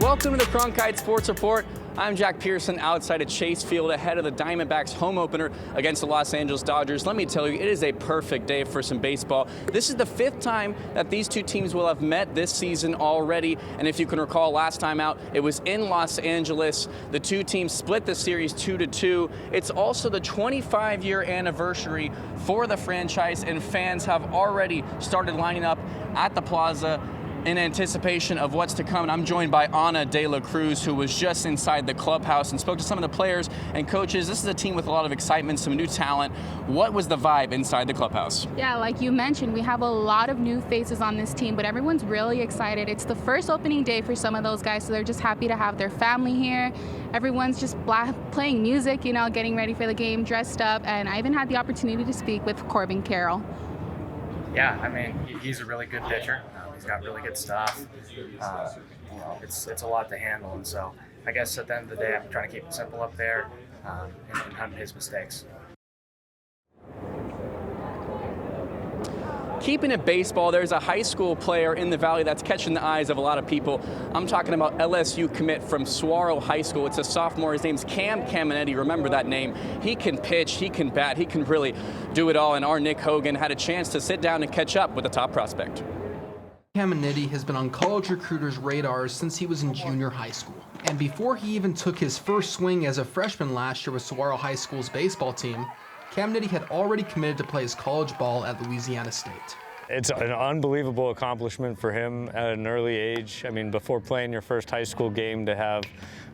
Welcome to the Cronkite Sports Report. I'm Jack Pearson outside of Chase Field ahead of the Diamondbacks home opener against the Los Angeles Dodgers. Let me tell you, it is a perfect day for some baseball. This is the fifth time that these two teams will have met this season already. And if you can recall, last time out, it was in Los Angeles. The two teams split the series 2-2. It's also the 25-year anniversary for the franchise, and fans have already started lining up at the plaza in anticipation of what's to come. And I'm joined by Ana De La Cruz, who was just inside the clubhouse and spoke to some of the players and coaches. This is a team with a lot of excitement, some new talent. What was the vibe inside the clubhouse? Yeah, like you mentioned, we have a lot of new faces on this team, but everyone's really excited. It's the first opening day for some of those guys, so they're just happy to have their family here. Everyone's just playing music, getting ready for the game, dressed up, and I even had the opportunity to speak with Corbin Carroll. Yeah, I mean, he's a really good pitcher. He's got really good stuff. It's a lot to handle, and so I guess at the end of the day, I'm trying to keep it simple up there and hunt his mistakes. Keeping it baseball, there's a high school player in the Valley that's catching the eyes of a lot of people. I'm talking about LSU commit from Saguaro High School. It's a sophomore. His name's Cam Caminiti. Remember that name. He can pitch, he can bat, he can really do it all. And our Nick Hogan had a chance to sit down and catch up with the top prospect. Caminiti has been on college recruiters' radars since he was in junior high school. And before he even took his first swing as a freshman last year with Saguaro High School's baseball team, Caminiti had already committed to play his college ball at Louisiana State. It's an unbelievable accomplishment for him at an early age. I mean, before playing your first high school game, to have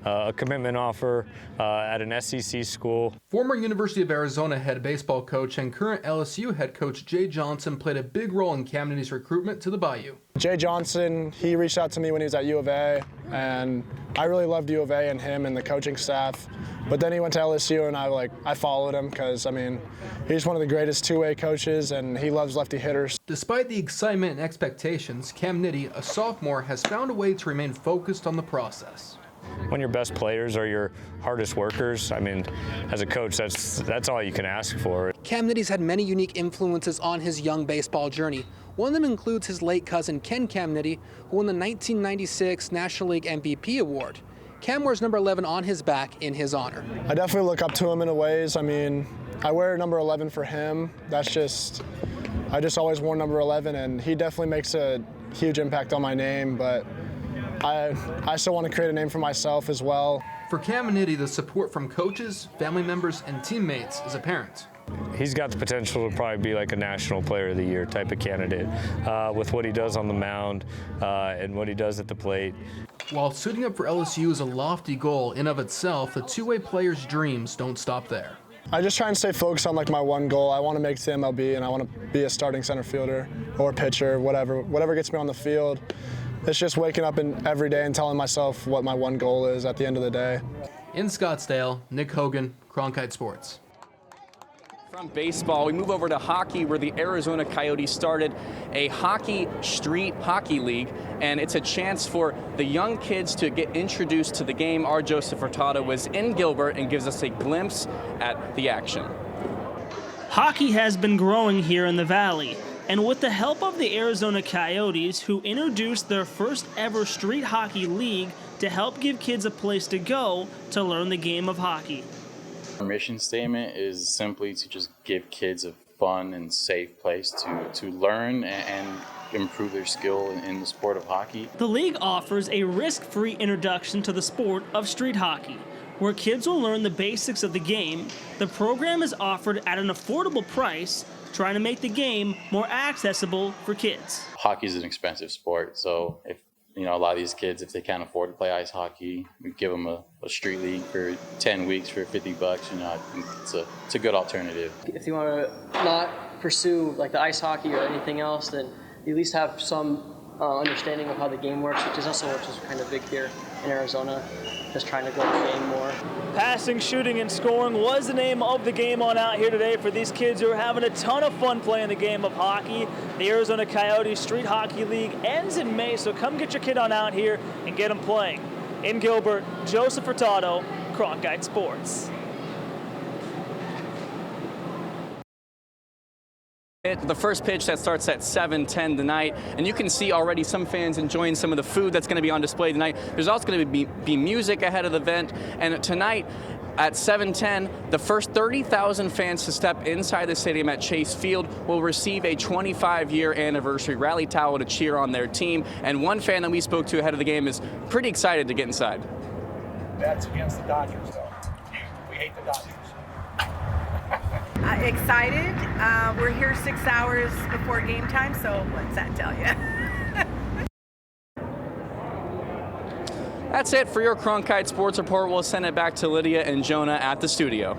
a commitment offer at an SEC school. Former University of Arizona head baseball coach and current LSU head coach Jay Johnson played a big role in Caminiti's recruitment to the Bayou. Jay Johnson, he reached out to me when he was at U of A, and I really loved U of A and him and the coaching staff. But then he went to LSU, and I followed him because, he's one of the greatest two-way coaches, and he loves lefty hitters. Despite the excitement and expectations, Caminiti, a sophomore, has found a way to remain focused on the process. When your best players are your hardest workers, as a coach, that's all you can ask for. Caminiti's had many unique influences on his young baseball journey. One of them includes his late cousin, Ken Caminiti, who won the 1996 National League MVP award. Cam wears number 11 on his back in his honor. I definitely look up to him in ways. I wear number 11 for him. I just always wore number 11, and he definitely makes a huge impact on my name, but I still want to create a name for myself as well. For Caminiti, the support from coaches, family members, and teammates is apparent. He's got the potential to probably be like a National Player of the Year type of candidate with what he does on the mound and what he does at the plate. While suiting up for LSU is a lofty goal in of itself, the two-way player's dreams don't stop there. I just try and stay focused on my one goal. I want to make it to MLB, and I want to be a starting center fielder or pitcher, whatever gets me on the field. It's just waking up every day and telling myself what my one goal is at the end of the day. In Scottsdale, Nick Hogan, Cronkite Sports. From baseball, we move over to hockey, where the Arizona Coyotes started a street hockey league, and it's a chance for the young kids to get introduced to the game. Our Joseph Furtado was in Gilbert and gives us a glimpse at the action. Hockey has been growing here in the Valley, and with the help of the Arizona Coyotes, who introduced their first ever street hockey league to help give kids a place to go to learn the game of hockey. Our mission statement is simply to just give kids a fun and safe place to learn and improve their skill in the sport of hockey. The league offers a risk-free introduction to the sport of street hockey, where kids will learn the basics of the game. The program is offered at an affordable price, trying to make the game more accessible for kids. Hockey is an expensive sport, so if a lot of these kids, if they can't afford to play ice hockey, we give them a street league for 10 weeks for $50. I think it's a good alternative. If you want to not pursue the ice hockey or anything else, then you at least have some understanding of how the game works, which is kind of big here in Arizona, just trying to grow the game more. Passing, shooting, and scoring was the name of the game on out here today for these kids who are having a ton of fun playing the game of hockey. The Arizona Coyotes Street Hockey League ends in May, so come get your kid on out here and get them playing. In Gilbert, Joseph Furtado, Cronkite Sports. The first pitch that starts at 7:10 tonight, and you can see already some fans enjoying some of the food that's going to be on display tonight. There's also going to be music ahead of the event, and tonight at 7:10, the first 30,000 fans to step inside the stadium at Chase Field will receive a 25-year anniversary rally towel to cheer on their team. And one fan that we spoke to ahead of the game is pretty excited to get inside. That's against the Dodgers, though. We hate the Dodgers. Excited. We're here 6 hours before game time, so what's that tell you? That's it for your Cronkite Sports Report. We'll send it back to Lydia and Jonah at the studio.